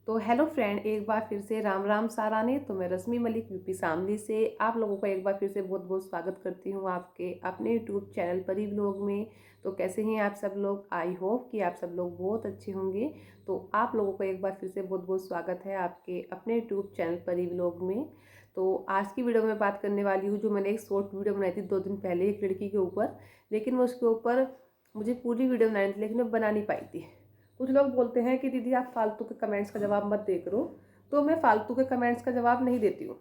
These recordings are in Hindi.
तो हेलो फ्रेंड, एक बार फिर से राम राम सारा ने। तो मैं रश्मि मलिक यूपी शामली से आप लोगों का एक बार फिर से बहुत बहुत स्वागत करती हूँ आपके अपने यूट्यूब चैनल परी व्लॉग में। तो कैसे हैं आप सब लोग? आई होप कि आप सब लोग बहुत अच्छे होंगे। तो आप लोगों का एक बार फिर से बहुत बहुत स्वागत है आपके अपने यूट्यूब चैनल परी व्लॉग में। तो आज की वीडियो में बात करने वाली हूँ, जो मैंने एक शॉर्ट वीडियो बनाई थी 2 दिन पहले एक लड़की के ऊपर, लेकिन मैं उसके ऊपर मुझे पूरी वीडियो बनानी थी लेकिन मैं बना नहीं पाई थी। कुछ लोग बोलते हैं कि दीदी आप फालतू के कमेंट्स का जवाब मत दे करो, तो मैं फालतू के कमेंट्स का जवाब नहीं देती हूँ।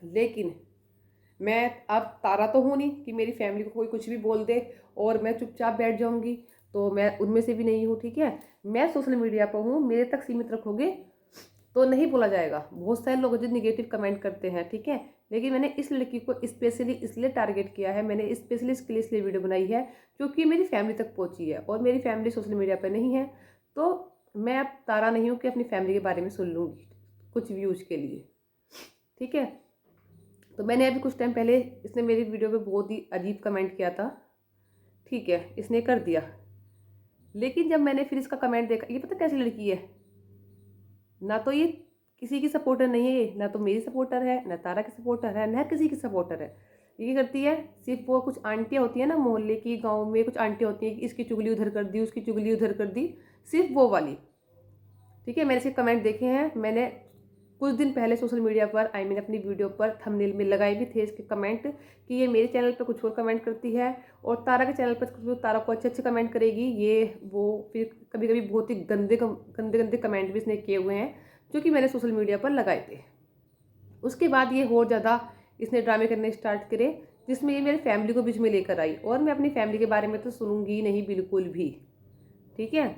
लेकिन मैं अब तारा तो हूँ नहीं कि मेरी फैमिली को कोई कुछ भी बोल दे और मैं चुपचाप बैठ जाऊँगी। तो मैं उनमें से भी नहीं हूँ, ठीक है। मैं सोशल मीडिया पर हूँ, मेरे तक सीमित रखोगे तो नहीं बोला जाएगा। बहुत सारे लोग जो निगेटिव कमेंट करते हैं, ठीक है, लेकिन मैंने इस लड़की को स्पेशली इसलिए टारगेट किया है, मैंने स्पेशली इसके लिए इसलिए वीडियो बनाई है क्योंकि मेरी फैमिली तक पहुंची है और मेरी फैमिली सोशल मीडिया पर नहीं है। तो मैं अब तारा नहीं हूँ कि अपनी फैमिली के बारे में सुन लूँगी कुछ व्यूज के लिए, ठीक है। तो मैंने अभी कुछ टाइम पहले इसने मेरी वीडियो पे बहुत ही अजीब कमेंट किया था, ठीक है, इसने कर दिया। लेकिन जब मैंने फिर इसका कमेंट देखा, ये पता कैसी लड़की है, ना तो ये किसी की सपोर्टर नहीं है, ये ना तो मेरी सपोर्टर है, ना तारा की सपोर्टर है, ना किसी की सपोर्टर है। ये करती है, सिर्फ वो कुछ आंटियाँ होती है ना मोहल्ले की, गांव में कुछ आंटियाँ होती हैं कि इसकी चुगली उधर कर दी, उसकी चुगली उधर कर दी, सिर्फ वो वाली, ठीक है। मैंने इसके कमेंट देखे हैं, मैंने कुछ दिन पहले सोशल मीडिया पर अपनी वीडियो पर थंबनेल में लगाए भी थे इसके कमेंट कि ये मेरे चैनल पर कुछ और कमेंट करती है और तारा के चैनल पर कुछ, तारा को अच्छे अच्छे कमेंट करेगी ये वो। फिर कभी कभी बहुत ही गंदे गंदे गंदे कमेंट भी इसने किए हुए हैं जो कि मैंने सोशल मीडिया पर लगाए थे। उसके बाद ये और ज़्यादा इसने ड्रामे करने स्टार्ट करे, जिसमें ये मेरी फैमिली को बीच में लेकर आई, और मैं अपनी फैमिली के बारे में तो सुनूंगी नहीं बिल्कुल भी, ठीक है।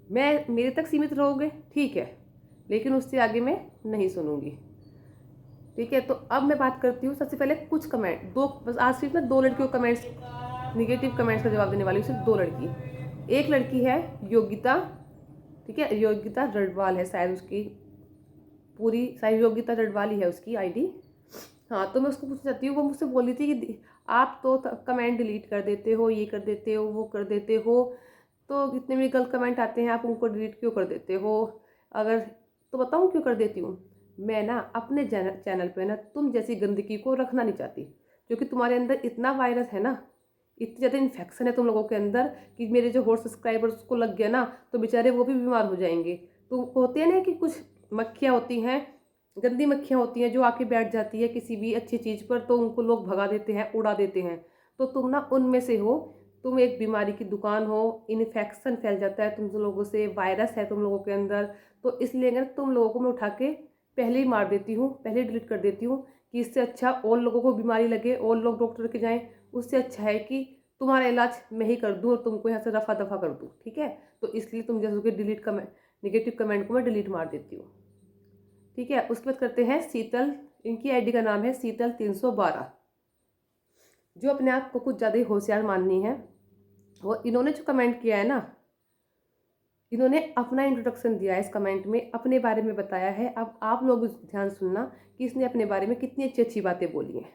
मैं मेरे तक सीमित रहोगे, ठीक है, लेकिन उससे आगे मैं नहीं सुनूंगी, ठीक है। तो अब मैं बात करती हूँ सबसे पहले कुछ कमेंट, दो बस, आज सिर्फ मैं 2 लड़कियों कमेंट्स, निगेटिव कमेंट्स का जवाब देने वाली हूँ, सिर्फ 2 लड़की। एक लड़की है योगिता, ठीक है, योगिता रडवाल है शायद उसकी पूरी, शायद योगिता रडवाल ही है उसकी आईडी। हाँ, तो मैं उसको पूछना चाहती हूँ, वो मुझसे बोली थी कि आप तो कमेंट डिलीट कर देते हो, ये कर देते हो, वो कर देते हो, तो जितने भी गलत कमेंट आते हैं आप उनको डिलीट क्यों कर देते हो? अगर तो बताऊँ क्यों कर देती हूँ। मैं ना अपने चैनल पे ना तुम जैसी गंदगी को रखना नहीं चाहती, क्योंकि तुम्हारे अंदर इतना वायरस है ना, इतनी ज़्यादा इन्फेक्शन है तुम लोगों के अंदर कि मेरे जो और सब्सक्राइबर्स को लग गया ना तो बेचारे वो भी बीमार हो जाएंगे। तो होते हैं ना कि कुछ मक्खियाँ होती हैं, गंदी मक्खियाँ होती हैं जो आके बैठ जाती है किसी भी अच्छी चीज़ पर, तो उनको लोग भगा देते हैं, उड़ा देते हैं। तो तुम ना उनमें से हो, तुम एक बीमारी की दुकान हो, इन्फेक्शन फैल जाता है तुम लोगों से, वायरस है तुम लोगों के अंदर। तो इसलिए अगर तुम लोगों को मैं उठा के पहले ही मार देती हूँ, पहले ही डिलीट कर देती हूँ कि इससे अच्छा और लोगों को बीमारी लगे और लोग डॉक्टर के जाएँ, उससे अच्छा है कि तुम्हारा इलाज मैं ही कर दूँ और तुमको यहाँ से रफा दफा कर दूँ, ठीक है। तो इसलिए तुम जैसे कि डिलीट कमेंट, निगेटिव कमेंट को मैं डिलीट मार देती हूँ, ठीक है। उसके बाद करते हैं शीतल, इनकी आईडी का नाम है शीतल 312, जो अपने आप को कुछ ज़्यादा ही होशियार माननी है। और इन्होंने जो कमेंट किया है ना, इन्होंने अपना इंट्रोडक्शन दिया है इस कमेंट में, अपने बारे में बताया है। अब आप लोग ध्यान सुनना कि इसने अपने बारे में कितनी अच्छी अच्छी बातें बोली हैं,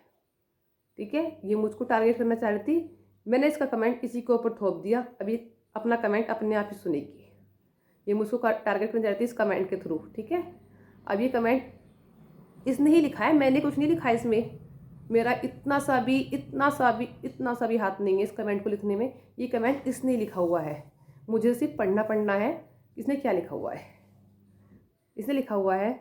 ठीक है। ये मुझको टारगेट करना चाह रही थी, मैंने इसका कमेंट इसी के ऊपर थोप दिया। अभी अपना कमेंट अपने आप ही सुनेगी, ये मुझको टारगेट करना चाह रही थी इस कमेंट के थ्रू, ठीक है। अब ये कमेंट इसने ही लिखा है, मैंने कुछ नहीं लिखा है इसमें, मेरा इतना सा भी हाथ नहीं है इस कमेंट को लिखने में। ये कमेंट इसने लिखा हुआ है, मुझे सिर्फ पढ़ना है इसने क्या लिखा हुआ है। इसने लिखा हुआ है,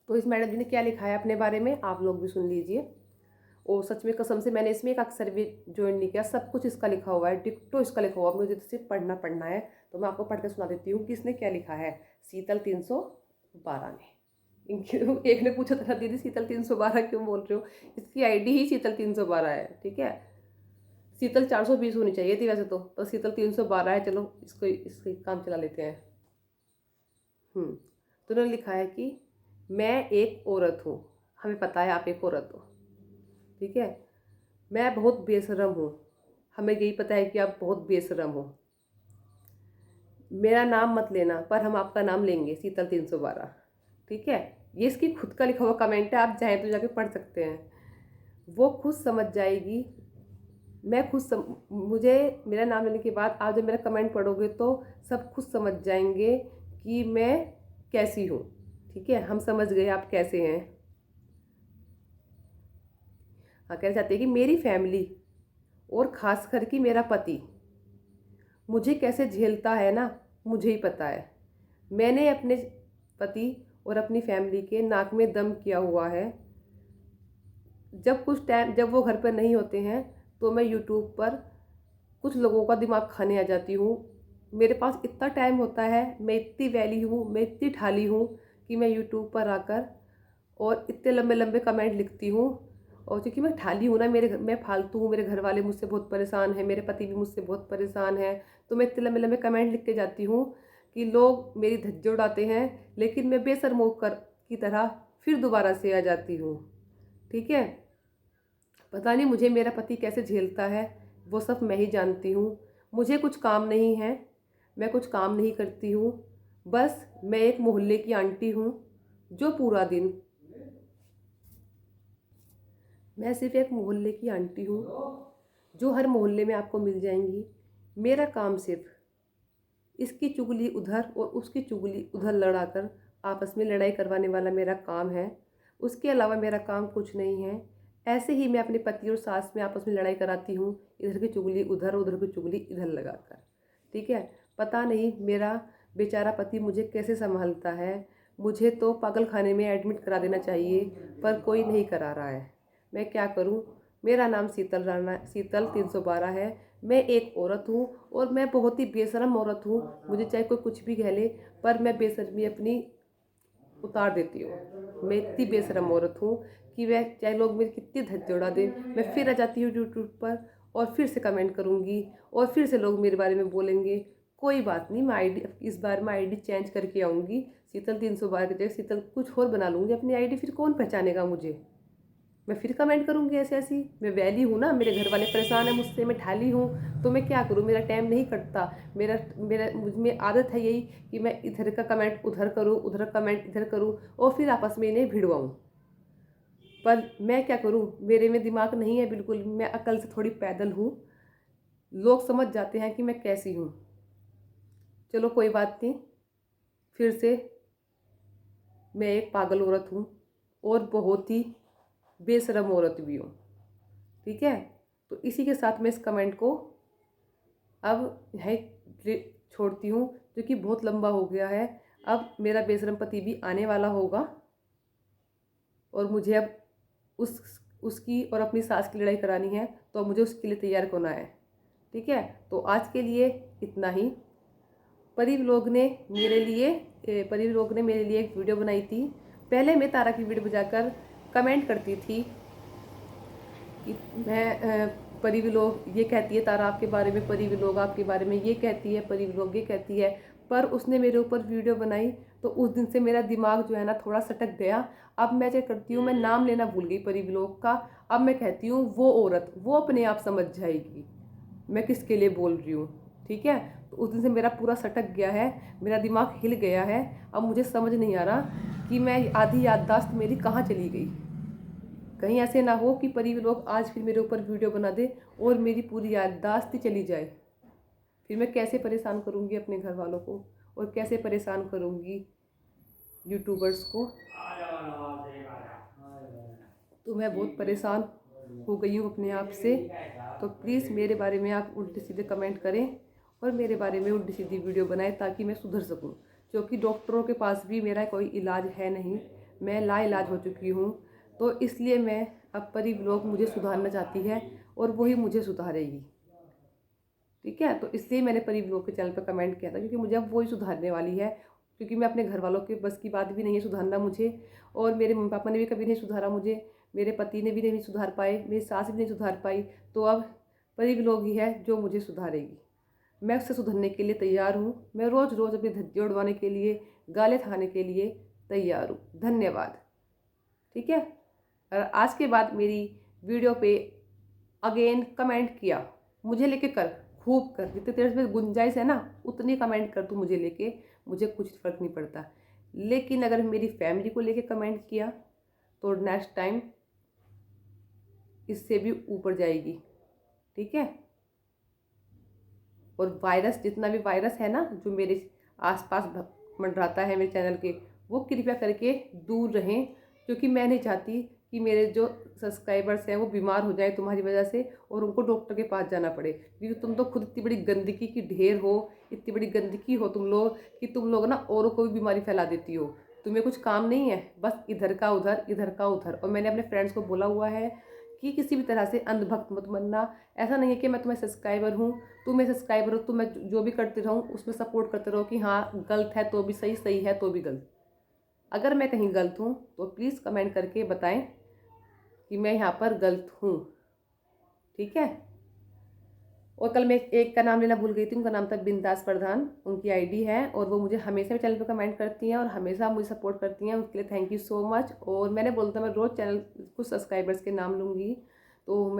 तो इस मैडम जी ने क्या लिखा है अपने बारे में आप लोग भी सुन लीजिए। और सच में कसम से मैंने इसमें एक अक्षर भी ज्वाइन नहीं किया, सब कुछ इसका लिखा हुआ है, डिक्टो इसका लिखा हुआ है, मुझे तो सिर्फ पढ़ना है। तो मैं आपको पढ़ के सुना देती हूँ कि इसने क्या लिखा है शीतल 312 ने। एक ने पूछा था दीदी शीतल 312 क्यों बोल रहे हो, इसकी आईडी ही शीतल 312 है, ठीक है। शीतल 420 होनी चाहिए थी वैसे तो शीतल 312 है। चलो इसको इसके काम चला लेते हैं। तो उन्होंने लिखा है कि मैं एक औरत हूँ, हमें पता है आप एक औरत हो, ठीक है। मैं बहुत बेशरम हूँ, हमें यही पता है कि आप बहुत बेशरम हो। मेरा नाम मत लेना पर हम आपका नाम लेंगे, शीतल 312, ठीक है। ये इसकी खुद का लिखा हुआ कमेंट है, आप चाहें तो जाके पढ़ सकते हैं, वो खुद समझ जाएगी। मैं मुझे मेरा नाम लेने के बाद आप जब मेरा कमेंट पढ़ोगे तो सब खुद समझ जाएंगे कि मैं कैसी हूँ। ठीक है, हम समझ गए आप कैसे हैं। हाँ, कहना चाहते हैं कि मेरी फैमिली और ख़ास कर कि मेरा पति मुझे कैसे झेलता है ना, मुझे ही पता है। मैंने अपने पति और अपनी फैमिली के नाक में दम किया हुआ है। जब वो घर पर नहीं होते हैं तो मैं यूट्यूब पर कुछ लोगों का दिमाग खाने आ जाती हूँ। मेरे पास इतना टाइम होता है, मैं इतनी वैली हूँ, मैं इतनी ठाली हूँ कि मैं यूट्यूब पर आकर और इतने लंबे लंबे कमेंट लिखती हूँ। और क्योंकि मैं ठाली हूँ ना, मैं फालतू हूँ, मेरे घर वाले मुझसे बहुत परेशान हैं, मेरे पति भी मुझसे बहुत परेशान हैं, तो मैं इतने लंबे लंबे कमेंट लिख के जाती हूँ कि लोग मेरी धज्जे उड़ाते हैं, लेकिन मैं बेशर्म होकर की तरह फिर दोबारा से आ जाती हूँ। ठीक है, पता नहीं मुझे मेरा पति कैसे झेलता है, वो सब मैं ही जानती हूँ। मुझे कुछ काम नहीं है, मैं कुछ काम नहीं करती हूँ, बस मैं एक मोहल्ले की आंटी हूँ जो पूरा दिन मैं सिर्फ एक मोहल्ले की आंटी हूँ जो हर मोहल्ले में आपको मिल जाएंगी। मेरा काम सिर्फ इसकी चुगली उधर और उसकी चुगली उधर लड़ाकर आपस में लड़ाई करवाने वाला मेरा काम है। उसके अलावा मेरा काम कुछ नहीं है। ऐसे ही मैं अपने पति और सास में आपस में लड़ाई कराती हूँ, इधर की चुगली उधर, उधर की चुगली इधर लगाकर। ठीक है, पता नहीं मेरा बेचारा पति मुझे कैसे संभालता है। मुझे तो पागल खाने में एडमिट करा देना चाहिए, पर कोई नहीं करा रहा है। मैं क्या करूँ। मेरा नाम शीतल 312 है। मैं एक औरत हूँ और मैं बहुत ही बेशर्म औरत हूँ। मुझे चाहे कोई कुछ भी कह ले, पर मैं बेशर्मी अपनी उतार देती हूँ। मैं इतनी बेशर्म औरत हूँ कि वह चाहे लोग मेरी कितनी धज्जे उड़ा दें, मैं फिर आ जाती हूँ यूट्यूब पर और फिर से कमेंट करूँगी और फिर से लोग मेरे बारे में बोलेंगे। कोई बात नहीं, मैं आईडी इस बार मैं आईडी चेंज करके आऊँगी। शीतल 312 की जगह शीतल कुछ और बना लूँगी अपनी आईडी, फिर कौन पहचानेगा मुझे। मैं फिर कमेंट करूँगी ऐसे ऐसी। मैं वैली हूँ ना, मेरे घर वाले परेशान हैं मुझसे, मैं ठाली हूँ, तो मैं क्या करूँ। मेरा टाइम नहीं कटता। मेरा मेरा मुझ में आदत है यही कि मैं इधर का कमेंट उधर करूँ, उधर कमेंट इधर करूँ और फिर आपस में इन्हें भिड़वाऊँ। पर मैं क्या करूँ, मेरे में दिमाग नहीं है बिल्कुल। मैं अकल से थोड़ी पैदल हूँ। लोग समझ जाते हैं कि मैं कैसी हूँ। चलो कोई बात नहीं, फिर से मैं एक पागल औरत हूँ और बहुत ही बेशरम औरत भी हूँ। ठीक है, तो इसी के साथ मैं इस कमेंट को अब यहीं छोड़ती हूँ, क्योंकि बहुत लंबा हो गया है। अब मेरा बेशरम पति भी आने वाला होगा और मुझे अब उसकी और अपनी सास की लड़ाई करानी है, तो अब मुझे उसके लिए तैयार होना है। ठीक है, तो आज के लिए इतना ही। परी व्लॉग ने मेरे लिए एक वीडियो बनाई थी। पहले मैं तारा की वीडियो बजाकर कमेंट करती थी कि मैं परी व्लॉग ये कहती है तारा आपके बारे में, परी व्लॉग आपके बारे में ये कहती है, परी व्लॉग ये कहती है। पर उसने मेरे ऊपर वीडियो बनाई तो उस दिन से मेरा दिमाग जो है ना थोड़ा सटक गया। अब मैं क्या करती हूँ, मैं नाम लेना भूल गई परी व्लॉग का। अब मैं कहती हूँ वो औरत, वो अपने आप समझ जाएगी मैं किसके लिए बोल रही हूँ। ठीक है, तो उस दिन से मेरा पूरा सटक गया है, मेरा दिमाग हिल गया है। अब मुझे समझ नहीं आ रहा कि मैं आधी याददाश्त मेरी कहाँ चली गई। कहीं ऐसे ना हो कि परी लोग आज फिर मेरे ऊपर वीडियो बना दे और मेरी पूरी याददाश्त ही चली जाए। फिर मैं कैसे परेशान करूँगी अपने घर वालों को और कैसे परेशान करूँगी यूट्यूबर्स को। तो मैं बहुत परेशान हो गई हूँ अपने आप से। तो प्लीज़ मेरे बारे में आप उल्टे सीधे कमेंट करें और मेरे बारे में उल्टी सीधी वीडियो बनाएं ताकि मैं सुधर सकूं। क्योंकि डॉक्टरों के पास भी मेरा कोई इलाज है नहीं, मैं लाइलाज हो चुकी हूँ। तो इसलिए मैं अब परी व्लॉग मुझे सुधारना चाहती है और वही मुझे सुधारेगी। ठीक है, तो इसलिए मैंने परी व्लॉग के चैनल पर कमेंट किया था, क्योंकि मुझे अब वही सुधारने वाली है। क्योंकि मैं अपने घर वालों के बस की बात भी नहीं है सुधारना मुझे, और मेरे मम्मी पापा ने भी कभी नहीं सुधारा मुझे, मेरे पति ने भी नहीं सुधार पाए, मेरी सास भी नहीं सुधार पाई। तो अब परी व्लॉग ही है जो मुझे सुधारेगी। मैं उससे सुधरने के लिए तैयार हूँ। मैं रोज़ रोज़ अपने धज्जे उड़वाने के लिए, गाले खाने के लिए तैयार हूँ। धन्यवाद। ठीक है, और आज के बाद मेरी वीडियो पे अगेन कमेंट किया, मुझे लेके कर, खूब कर, जितने तेरे में गुंजाइश है ना उतनी कमेंट कर तू मुझे लेके, मुझे कुछ फ़र्क नहीं पड़ता। लेकिन अगर मेरी फैमिली को लेके कमेंट किया तो नेक्स्ट टाइम इससे भी ऊपर जाएगी। ठीक है। और वायरस, जितना भी वायरस है ना जो मेरे आसपास मंडराता है मेरे चैनल के, वो कृपया करके दूर रहें, क्योंकि मैं नहीं चाहती कि मेरे जो सब्सक्राइबर्स हैं वो बीमार हो जाए तुम्हारी वजह से और उनको डॉक्टर के पास जाना पड़े। क्योंकि तुम तो खुद इतनी बड़ी गंदगी की ढेर हो, इतनी बड़ी गंदगी हो तुम लोग कि तुम लोग ना औरों को भी बीमारी फैला देती हो। तुम्हें कुछ काम नहीं है, बस इधर का उधर, इधर का उधर। और मैंने अपने फ्रेंड्स को बोला हुआ है कि किसी भी तरह से अंधभक्त मत बनना। ऐसा नहीं है कि मैं तुम्हें सब्सक्राइबर हूँ, तुम मेरे सब्सक्राइबर हो तो मैं जो भी करती रहूँ उसमें सपोर्ट करते रहो कि हाँ गलत है तो भी सही, सही है तो भी गलत। अगर मैं कहीं गलत हूँ तो प्लीज़ कमेंट करके बताएं कि मैं यहाँ पर गलत हूँ, ठीक है। और कल मैं एक का नाम लेना भूल गई थी, उनका नाम था बिंदास प्रधान, उनकी आईडी है, और वो मुझे हमेशा चैनल पे कमेंट करती हैं और हमेशा मुझे सपोर्ट करती हैं, उसके लिए थैंक यू सो मच। और मैंने बोला था मैं रोज़ चैनल कुछ सब्सक्राइबर्स के नाम लूँगी, तो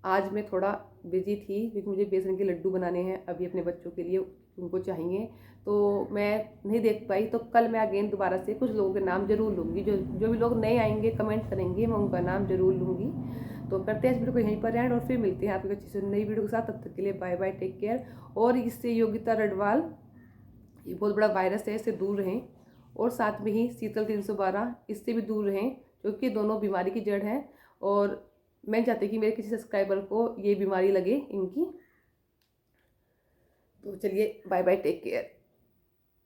आज मैं थोड़ा बिजी थी क्योंकि मुझे बेसन के लड्डू बनाने हैं अभी अपने बच्चों के लिए, उनको चाहिए, तो मैं नहीं देख पाई। तो कल मैं अगेन दोबारा से कुछ लोगों के नाम जरूर लूँगी, जो भी लोग नए आएंगे कमेंट करेंगे, मैं उनका नाम जरूर लूँगी। तो करते हैं इस वीडियो को यहीं पर एंड और फिर मिलते हैं आपकी अच्छी से नई वीडियो के साथ। तब तक के लिए बाय बाय, टेक केयर। और इससे योगिता रडवाल, ये बहुत बड़ा वायरस है, इससे दूर रहें। और साथ में ही शीतल 312, इससे भी दूर रहें, क्योंकि दोनों बीमारी की जड़ है और मैं चाहती कि मेरे किसी सब्सक्राइबर को ये बीमारी लगे इनकी। तो चलिए बाय बाय, टेक केयर।